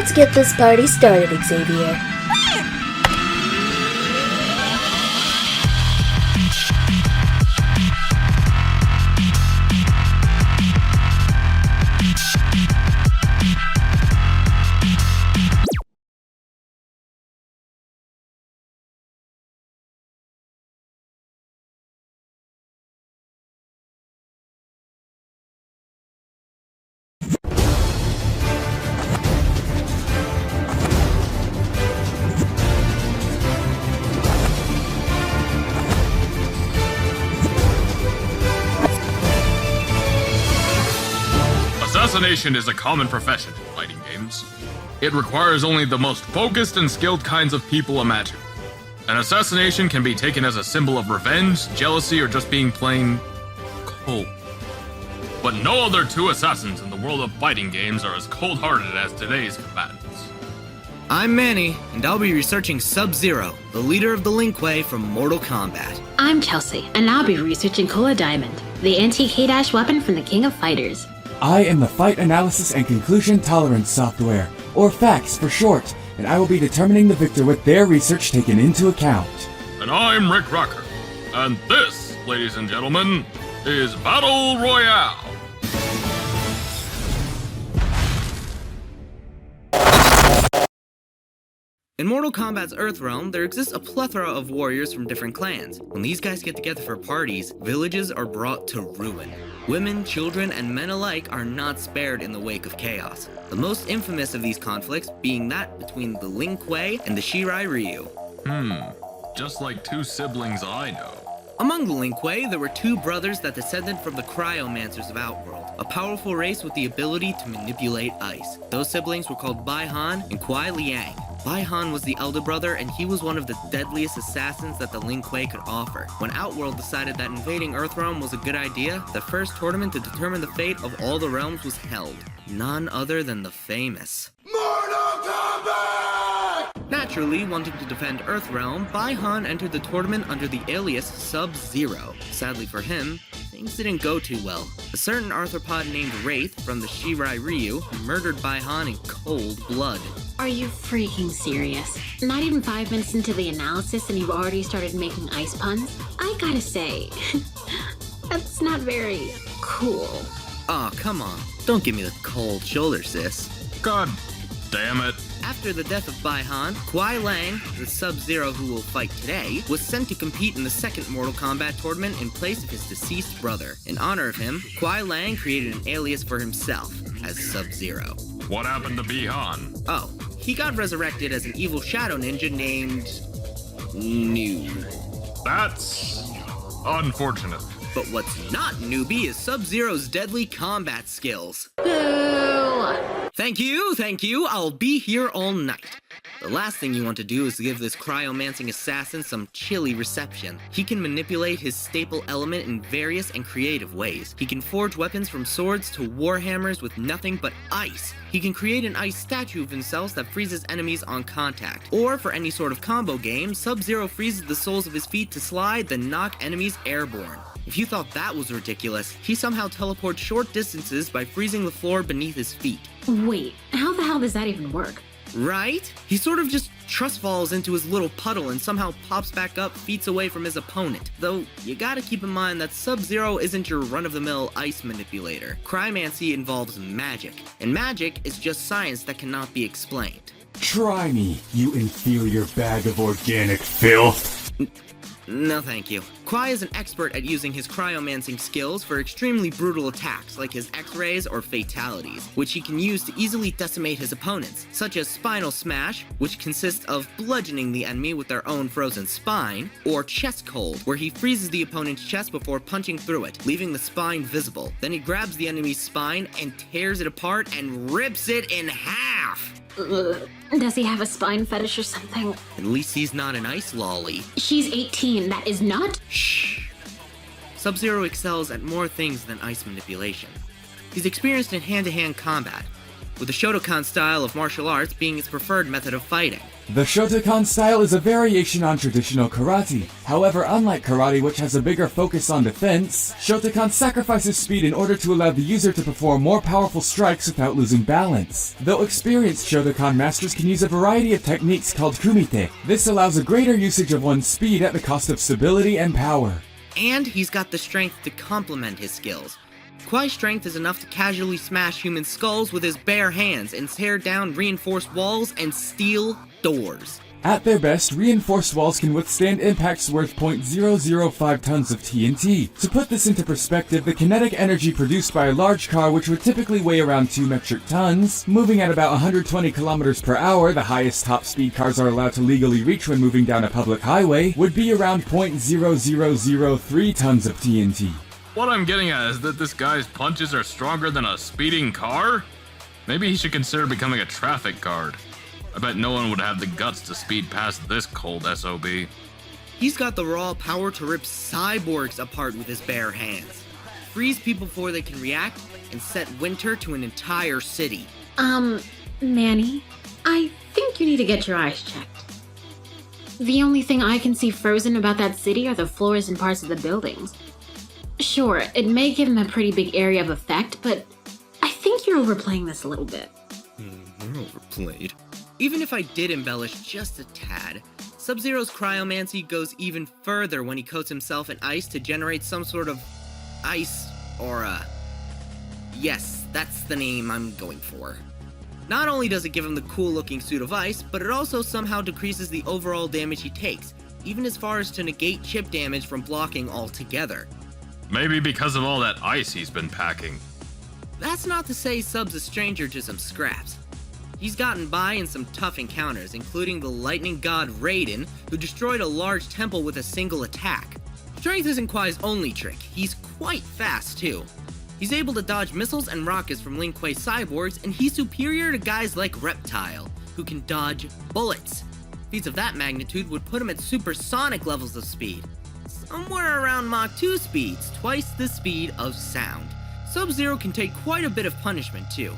Let's get this party started, Xavier. Assassination is a common profession in fighting games. It requires only the most focused and skilled kinds of people imaginable. An assassination can be taken as a symbol of revenge, jealousy, or just being plain cold. But no other two assassins in the world of fighting games are as cold-hearted as today's combatants. I'm Manny, and I'll be researching Sub-Zero, the leader of the Lin-Kuei from Mortal Kombat. I'm Chelsea, and I'll be researching Kula Diamond, the anti-K- weapon from the King of Fighters. I am the Fight Analysis and Conclusion Tolerance Software, or FACS for short, and I will be determining the victor with their research taken into account. And I'm Rick Rocker, and this, ladies and gentlemen, is Battle Royale. In Mortal Kombat's Earthrealm, there exists a plethora of warriors from different clans. When these guys get together for parties, villages are brought to ruin. Women, children, and men alike are not spared in the wake of chaos. The most infamous of these conflicts being that between the Lin-Kuei and the Shirai Ryu. Just like two siblings I know. Among the Lin-Kuei, there were two brothers that descended from the Cryomancers of Outworld, a powerful race with the ability to manipulate ice. Those siblings were called Baihan and Kuai Liang. Baihan was the elder brother, and he was one of the deadliest assassins that the Lin-Kuei could offer. When Outworld decided that invading Earthrealm was a good idea, the first tournament to determine the fate of all the realms was held. None other than the famous Mortal Kombat! Naturally, wanting to defend Earthrealm, Baihan entered the tournament under the alias Sub-Zero. Sadly for him, things didn't go too well. A certain arthropod named Wraith from the Shirai Ryu murdered Baihan in cold blood. Are you freaking serious? Not even 5 minutes into the analysis and you've already started making ice puns? I gotta say, that's not very cool. Aw, come on. Don't give me the cold shoulder, sis. God damn it. After the death of Baihan, Kuai Liang, the Sub-Zero who will fight today, was sent to compete in the second Mortal Kombat tournament in place of his deceased brother. In honor of him, Kuai Liang created an alias for himself as Sub-Zero. What happened to Baihan? Oh, he got resurrected as an evil shadow ninja named Noob. That's unfortunate. But what's not newbie is Sub-Zero's deadly combat skills. Boo! Thank you, I'll be here all night. The last thing you want to do is give this cryomancing assassin some chilly reception. He can manipulate his staple element in various and creative ways. He can forge weapons from swords to warhammers with nothing but ice. He can create an ice statue of himself that freezes enemies on contact. Or for any sort of combo game, Sub-Zero freezes the soles of his feet to slide, then knock enemies airborne. If you thought that was ridiculous, he somehow teleports short distances by freezing the floor beneath his feet. Wait, how the hell does that even work? Right? He sort of just trust falls into his little puddle and somehow pops back up feet away from his opponent. Though, you gotta keep in mind that Sub-Zero isn't your run-of-the-mill ice manipulator. Cryomancy involves magic, and magic is just science that cannot be explained. Try me, you inferior bag of organic filth. No thank you. Kuai is an expert at using his cryomancing skills for extremely brutal attacks like his X-rays or fatalities, which he can use to easily decimate his opponents, such as Spinal Smash, which consists of bludgeoning the enemy with their own frozen spine, or Chest Cold, where he freezes the opponent's chest before punching through it, leaving the spine visible. Then he grabs the enemy's spine and tears it apart and rips it in half! Does he have a spine fetish or something? At least he's not an ice lolly. She's 18, that is not... Shh. Sub-Zero excels at more things than ice manipulation. He's experienced in hand-to-hand combat. with the Shotokan style of martial arts being its preferred method of fighting. The Shotokan style is a variation on traditional karate. However, unlike karate, which has a bigger focus on defense, Shotokan sacrifices speed in order to allow the user to perform more powerful strikes without losing balance. Though experienced Shotokan masters can use a variety of techniques called kumite, this allows a greater usage of one's speed at the cost of stability and power. And he's got the strength to complement his skills. Kuai's strength is enough to casually smash human skulls with his bare hands and tear down reinforced walls and steel doors. At their best, reinforced walls can withstand impacts worth 0.005 tons of TNT. To put this into perspective, the kinetic energy produced by a large car, which would typically weigh around 2 metric tons, moving at about 120 kilometers per hour, the highest top speed cars are allowed to legally reach when moving down a public highway, would be around 0.0003 tons of TNT. What I'm getting at is that this guy's punches are stronger than a speeding car? Maybe he should consider becoming a traffic guard. I bet no one would have the guts to speed past this cold SOB. He's got the raw power to rip cyborgs apart with his bare hands, freeze people before they can react, and set winter to an entire city. Manny, I think you need to get your eyes checked. The only thing I can see frozen about that city are the floors and parts of the buildings. Sure, it may give him a pretty big area of effect, but I think you're overplaying this a little bit. Overplayed. Even if I did embellish just a tad, Sub-Zero's cryomancy goes even further when he coats himself in ice to generate some sort of ice aura. Yes, that's the name I'm going for. Not only does it give him the cool-looking suit of ice, but it also somehow decreases the overall damage he takes, even as far as to negate chip damage from blocking altogether. Maybe because of all that ice he's been packing. That's not to say Sub's a stranger to some scraps. He's gotten by in some tough encounters, including the lightning god Raiden, who destroyed a large temple with a single attack. Strength isn't Kuai's only trick, he's quite fast too. He's able to dodge missiles and rockets from Lin-Kuei cyborgs, and he's superior to guys like Reptile, who can dodge bullets. Feats of that magnitude would put him at supersonic levels of speed. Somewhere around Mach 2 speeds, twice the speed of sound. Sub-Zero can take quite a bit of punishment too.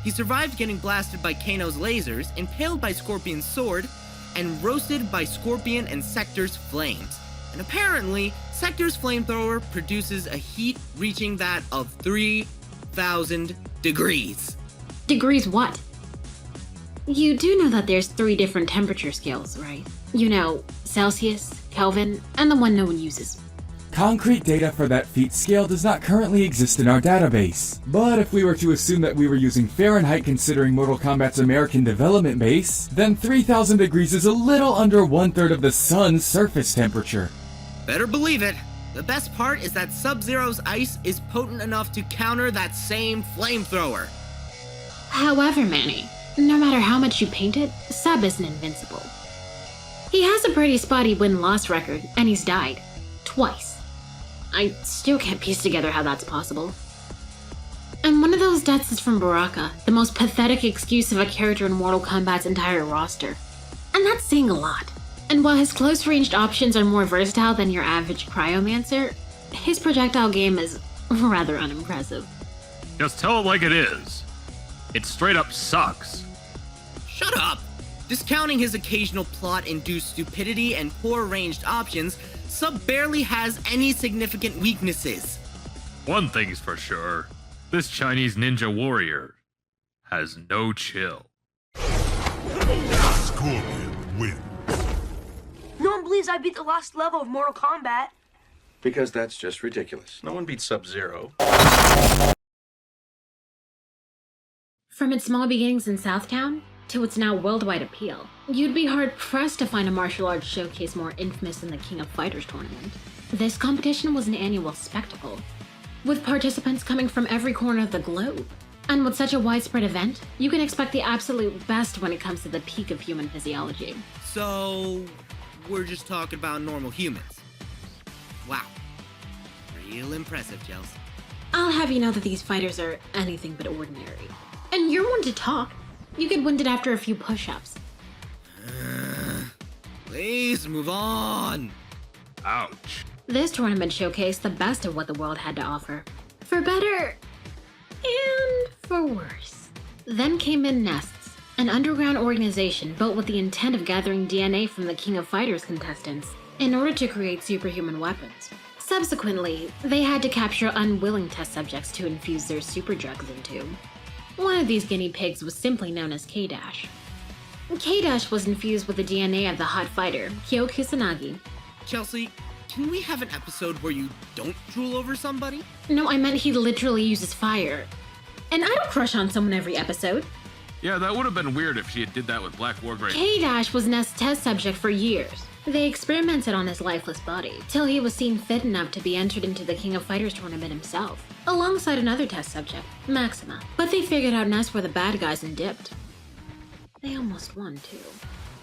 He survived getting blasted by Kano's lasers, impaled by Scorpion's sword, and roasted by Scorpion and Sector's flames. And apparently, Sector's flamethrower produces a heat reaching that of 3,000 degrees. Degrees what? You do know that there's 3 different temperature scales, right? You know, Celsius, Kelvin, and the one no one uses. Concrete data for that feat scale does not currently exist in our database, but if we were to assume that we were using Fahrenheit considering Mortal Kombat's American development base, then 3,000 degrees is a little under 1/3 of the sun's surface temperature. Better believe it. The best part is that Sub-Zero's ice is potent enough to counter that same flamethrower. However, Manny, no matter how much you paint it, Sub isn't invincible. He has a pretty spotty win-loss record, and he's died. Twice. I still can't piece together how that's possible. And one of those deaths is from Baraka, the most pathetic excuse of a character in Mortal Kombat's entire roster. And that's saying a lot. And while his close-ranged options are more versatile than your average Cryomancer, his projectile game is rather unimpressive. Just tell it like it is. It straight up sucks. Shut up! Discounting his occasional plot-induced stupidity and poor ranged options, Sub barely has any significant weaknesses. One thing's for sure. This Chinese ninja warrior has no chill. Scorpion wins. No one believes I beat the last level of Mortal Kombat. Because that's just ridiculous. No one beats Sub-Zero. From its small beginnings in Southtown to its now worldwide appeal, you'd be hard-pressed to find a martial arts showcase more infamous than the King of Fighters tournament. This competition was an annual spectacle, with participants coming from every corner of the globe. And with such a widespread event, you can expect the absolute best when it comes to the peak of human physiology. So, we're just talking about normal humans. Wow. Real impressive, Gels. I'll have you know that these fighters are anything but ordinary. And you're one to talk. You get winded after a few push-ups. Please move on. Ouch. This tournament showcased the best of what the world had to offer. For better and for worse. Then came in Nests, an underground organization built with the intent of gathering DNA from the King of Fighters contestants in order to create superhuman weapons. Subsequently, they had to capture unwilling test subjects to infuse their super drugs into. One of these guinea pigs was simply known as K-Dash. K-Dash was infused with the DNA of the hot fighter, Kyo Kusanagi. Chelsea, can we have an episode where you don't drool over somebody? No, I meant he literally uses fire. And I don't crush on someone every episode. Yeah, that would have been weird if she did that with Black Wargrave. K-Dash was Nest's test subject for years. They experimented on his lifeless body, till he was seen fit enough to be entered into the King of Fighters tournament himself, alongside another test subject, Maxima. But they figured out Nest were the bad guys and dipped. They almost won, too.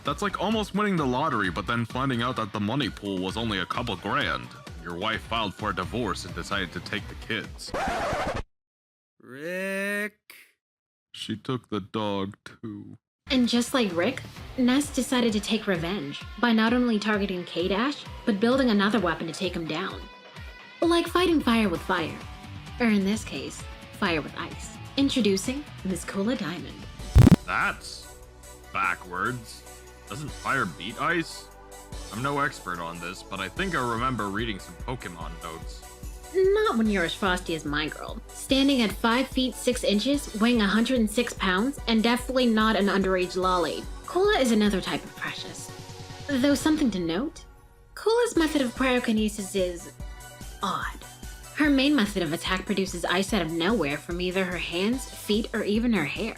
That's like almost winning the lottery, but then finding out that the money pool was only a couple grand. Your wife filed for a divorce and decided to take the kids. Rick... She took the dog, too. And just like Rick, Nest decided to take revenge by not only targeting K-Dash, but building another weapon to take him down. Like fighting fire with fire. Or in this case, fire with ice. Introducing Miss Kula Diamond. That's backwards. Doesn't fire beat ice? I'm no expert on this, but I think I remember reading some Pokemon notes. Not when you're as frosty as my girl. Standing at 5 feet 6 inches, weighing 106 pounds, and definitely not an underage lolly, Kula is another type of precious. Though something to note, Kula's method of cryokinesis is odd. Her main method of attack produces ice out of nowhere from either her hands, feet, or even her hair.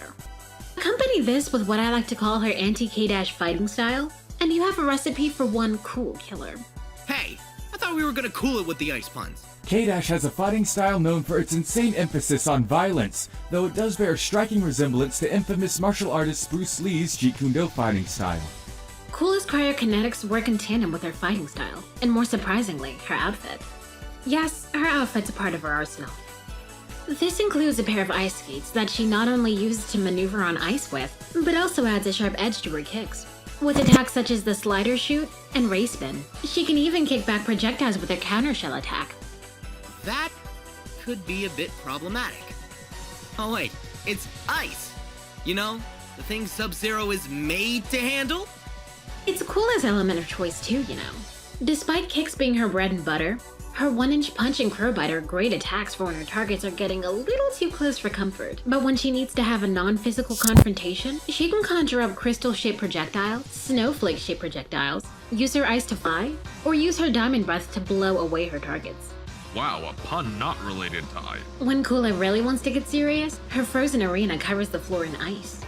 Accompany this with what I like to call her anti-K-Dash fighting style, and you have a recipe for one cool killer. Hey, I thought we were gonna cool it with the ice puns. K-Dash has a fighting style known for its insane emphasis on violence, though it does bear a striking resemblance to infamous martial artist Bruce Lee's Jeet Kune Do fighting style. Kula's cryokinetics work in tandem with her fighting style, and more surprisingly, her outfit. Yes, her outfit's a part of her arsenal. This includes a pair of ice skates that she not only uses to maneuver on ice with, but also adds a sharp edge to her kicks. With attacks such as the slider shoot and ray spin, she can even kick back projectiles with her counter shell attack. That could be a bit problematic. Oh wait, it's ice! You know, the thing Sub-Zero is made to handle? It's Kula's element of choice too, you know. Despite kicks being her bread and butter, her 1-inch punch and crowbite are great attacks for when her targets are getting a little too close for comfort. But when she needs to have a non-physical confrontation, she can conjure up crystal-shaped projectiles, snowflake-shaped projectiles, use her ice to fly, or use her diamond breath to blow away her targets. Wow, a pun not related to ice. When Kula really wants to get serious, her frozen arena covers the floor in ice,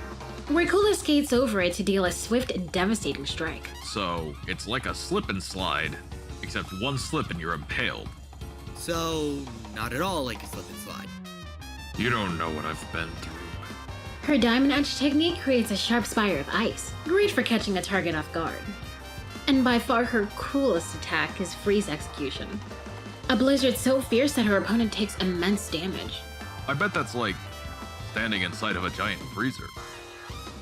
where Kula skates over it to deal a swift and devastating strike. So, it's like a slip and slide, except one slip and you're impaled. So, not at all like a slip and slide. You don't know what I've been through. Her diamond edge technique creates a sharp spire of ice, great for catching a target off guard. And by far her coolest attack is freeze execution. A blizzard so fierce that her opponent takes immense damage. I bet that's like standing inside of a giant freezer.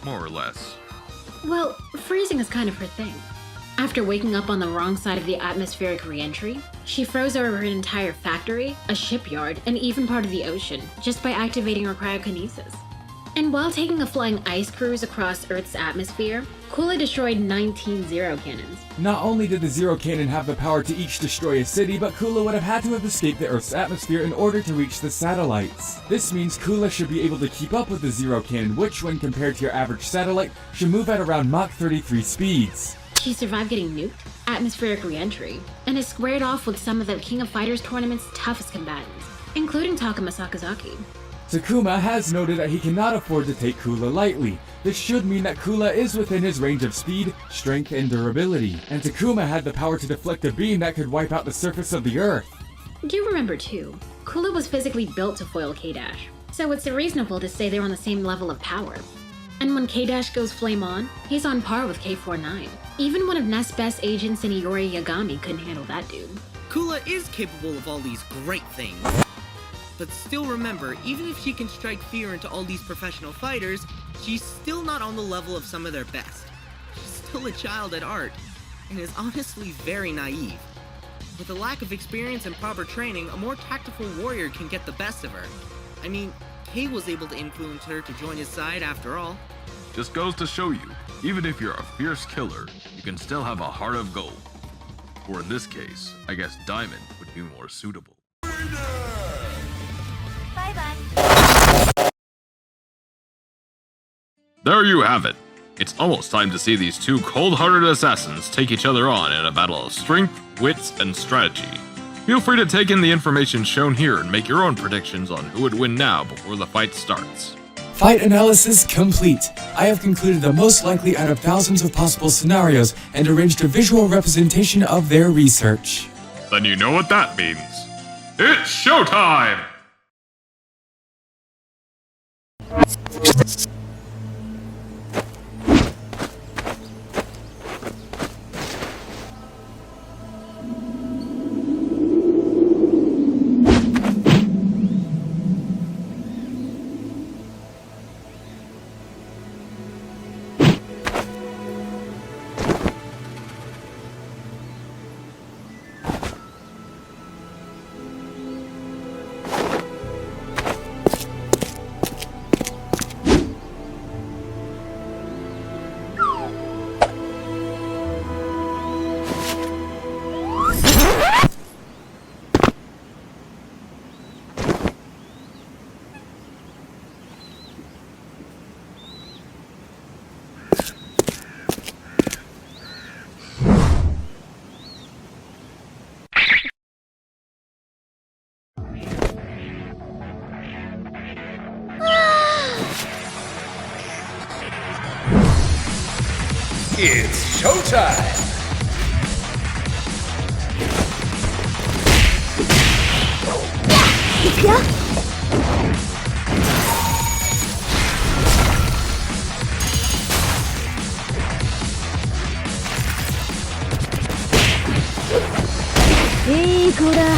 More or less. Well, freezing is kind of her thing. After waking up on the wrong side of the atmospheric re-entry, she froze over an entire factory, a shipyard, and even part of the ocean, just by activating her cryokinesis. And while taking a flying ice cruise across Earth's atmosphere, Kula destroyed 19 Zero Cannons. Not only did the Zero Cannon have the power to each destroy a city, but Kula would have had to have escaped the Earth's atmosphere in order to reach the satellites. This means Kula should be able to keep up with the Zero Cannon, which, when compared to your average satellite, should move at around Mach 33 speeds. She survived getting nuked, atmospheric re-entry, and is squared off with some of the King of Fighters tournament's toughest combatants, including Takuma Sakazaki. Takuma has noted that he cannot afford to take Kula lightly. This should mean that Kula is within his range of speed, strength, and durability, and Takuma had the power to deflect a beam that could wipe out the surface of the Earth. Do remember too, Kula was physically built to foil K-Dash, so it's reasonable to say they're on the same level of power. And when K-Dash goes flame on, he's on par with K-49. Even one of Nest's best agents in Iori Yagami couldn't handle that dude. Kula is capable of all these great things. But still remember, even if she can strike fear into all these professional fighters, she's still not on the level of some of their best. She's still a child at art, and is honestly very naive. With a lack of experience and proper training, a more tactical warrior can get the best of her. I mean, Kay was able to influence her to join his side after all. Just goes to show you, even if you're a fierce killer, you can still have a heart of gold. Or in this case, I guess diamond would be more suitable. Bye-bye. There you have it. It's almost time to see these two cold-hearted assassins take each other on in a battle of strength, wits, and strategy. Feel free to take in the information shown here and make your own predictions on who would win now before the fight starts. Fight analysis complete. I have concluded the most likely out of thousands of possible scenarios and arranged a visual representation of their research. Then you know what that means. It's showtime! It's showtime! Hey, Kula.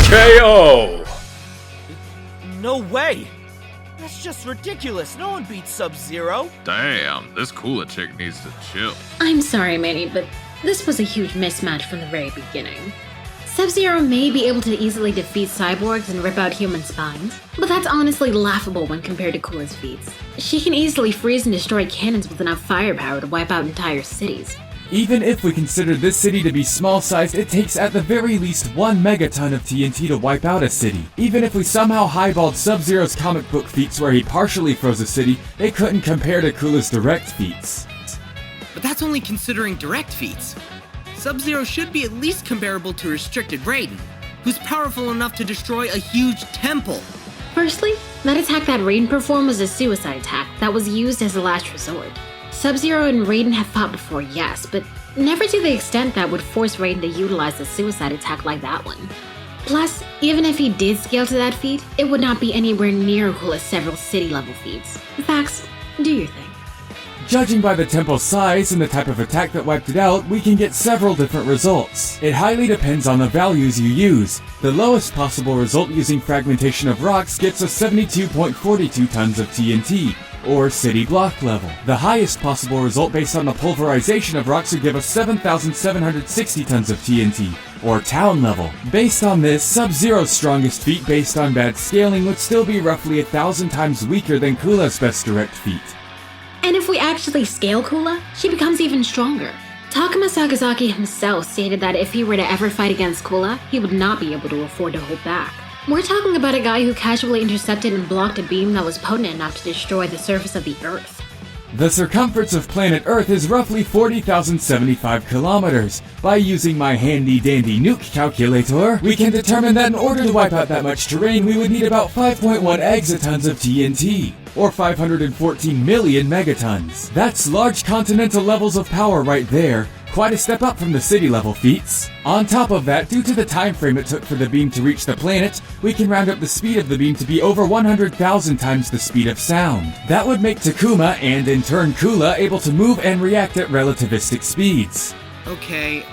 KO! No way! That's just ridiculous. No one beats Sub-Zero. Damn, this Kula chick needs to chill. I'm sorry, Manny, but this was a huge mismatch from the very beginning. Sub-Zero may be able to easily defeat cyborgs and rip out human spines, but that's honestly laughable when compared to Kula's feats. She can easily freeze and destroy cannons with enough firepower to wipe out entire cities. Even if we consider this city to be small-sized, it takes at the very least 1 megaton of TNT to wipe out a city. Even if we somehow highballed Sub-Zero's comic book feats where he partially froze a city, it couldn't compare to Kula's direct feats. But that's only considering direct feats. Sub-Zero should be at least comparable to restricted Raiden, who's powerful enough to destroy a huge temple. Firstly, that attack that Raiden performed was a suicide attack that was used as a last resort. Sub-Zero and Raiden have fought before, yes, but never to the extent that would force Raiden to utilize a suicide attack like that one. Plus, even if he did scale to that feat, it would not be anywhere near Kula's several city-level feats. Vax, do your thing. Judging by the temple's size and the type of attack that wiped it out, we can get several different results. It highly depends on the values you use. The lowest possible result using fragmentation of rocks gets us 72.42 tons of TNT, or city block level. The highest possible result based on the pulverization of rocks would give us 7,760 tons of TNT, or town level. Based on this, Sub-Zero's strongest feat based on bad scaling would still be roughly 1,000 times weaker than Kula's best direct feat. And if we actually scale Kula, she becomes even stronger. Takuma Sakazaki himself stated that if he were to ever fight against Kula, he would not be able to afford to hold back. We're talking about a guy who casually intercepted and blocked a beam that was potent enough to destroy the surface of the Earth. The circumference of planet Earth is roughly 40,075 kilometers. By using my handy-dandy nuke calculator, we can determine that in order to wipe out that much terrain, we would need about 5.1 exatons of TNT, or 514 million megatons. That's large continental levels of power right there. Quite a step up from the city-level feats. On top of that, due to the time frame it took for the beam to reach the planet, we can round up the speed of the beam to be over 100,000 times the speed of sound. That would make Takuma, and in turn Kula, able to move and react at relativistic speeds. Okay,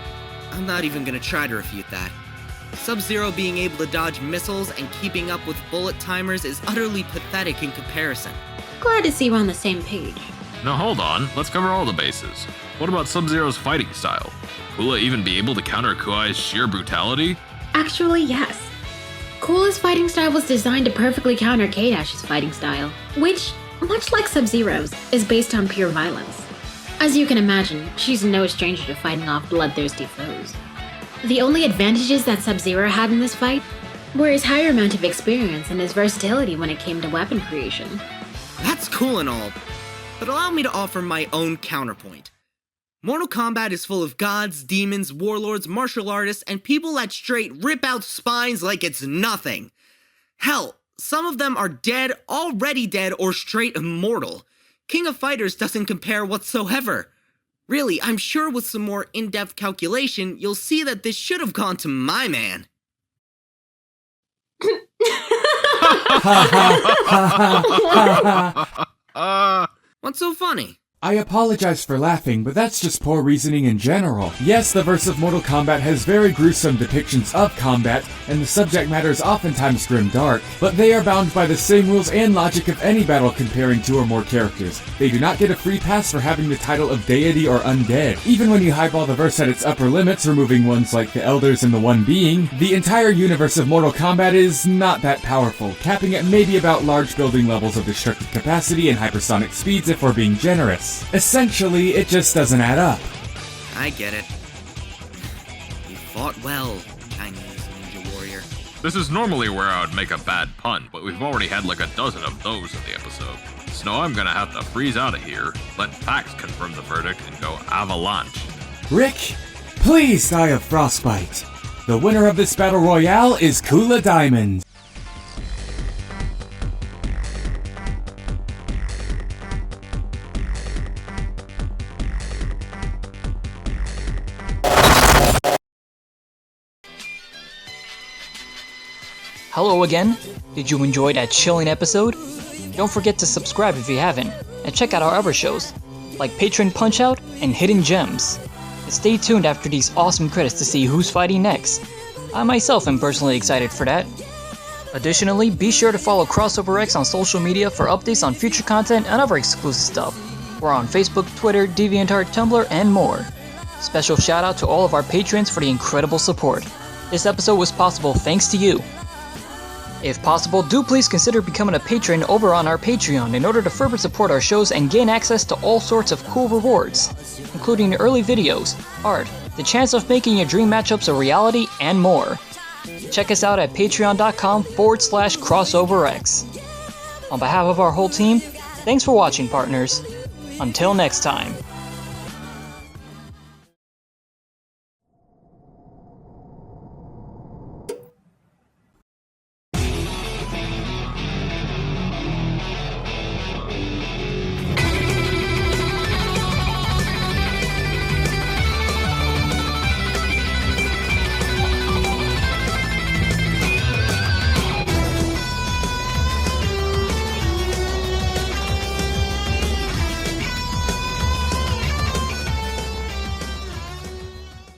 I'm not even gonna try to refute that. Sub-Zero being able to dodge missiles and keeping up with bullet timers is utterly pathetic in comparison. Glad to see we're on the same page. Now hold on, let's cover all the bases. What about Sub-Zero's fighting style? Kula even be able to counter Kuai's sheer brutality? Actually, yes. Kula's fighting style was designed to perfectly counter K-Dash's fighting style, which, much like Sub-Zero's, is based on pure violence. As you can imagine, she's no stranger to fighting off bloodthirsty foes. The only advantages that Sub-Zero had in this fight were his higher amount of experience and his versatility when it came to weapon creation. That's cool and all, but allow me to offer my own counterpoint. Mortal Kombat is full of gods, demons, warlords, martial artists, and people that straight rip out spines like it's nothing. Hell, some of them are dead, already dead, or straight immortal. King of Fighters doesn't compare whatsoever. Really, I'm sure with some more in-depth calculation, you'll see that this should have gone to my man. What's so funny? I apologize for laughing, but that's just poor reasoning in general. Yes, the verse of Mortal Kombat has very gruesome depictions of combat, and the subject matter is oftentimes grim-dark, but they are bound by the same rules and logic of any battle comparing two or more characters. They do not get a free pass for having the title of deity or undead. Even when you highball the verse at its upper limits, removing ones like the Elders and the One Being, the entire universe of Mortal Kombat is not that powerful, capping at maybe about large building levels of destructive capacity and hypersonic speeds if we're being generous. Essentially, it just doesn't add up. I get it. You fought well, Chinese Ninja Warrior. This is normally where I would make a bad pun, but we've already had like a dozen of those in the episode. So I'm gonna have to freeze out of here, let facts confirm the verdict, and go avalanche. Rick, please die of frostbite. The winner of this battle royale is Kula Diamond. Hello again. Did you enjoy that chilling episode? Don't forget to subscribe if you haven't, and check out our other shows, like Patron Punch-Out and Hidden Gems. And stay tuned after these awesome credits to see who's fighting next. I myself am personally excited for that. Additionally, be sure to follow CrossoverX on social media for updates on future content and other exclusive stuff. We're on Facebook, Twitter, DeviantArt, Tumblr, and more. Special shout out to all of our patrons for the incredible support. This episode was possible thanks to you. If possible, do please consider becoming a patron over on our Patreon in order to further support our shows and gain access to all sorts of cool rewards, including early videos, art, the chance of making your dream matchups a reality, and more. Check us out at patreon.com/crossoverx. On behalf of our whole team, thanks for watching, partners. Until next time.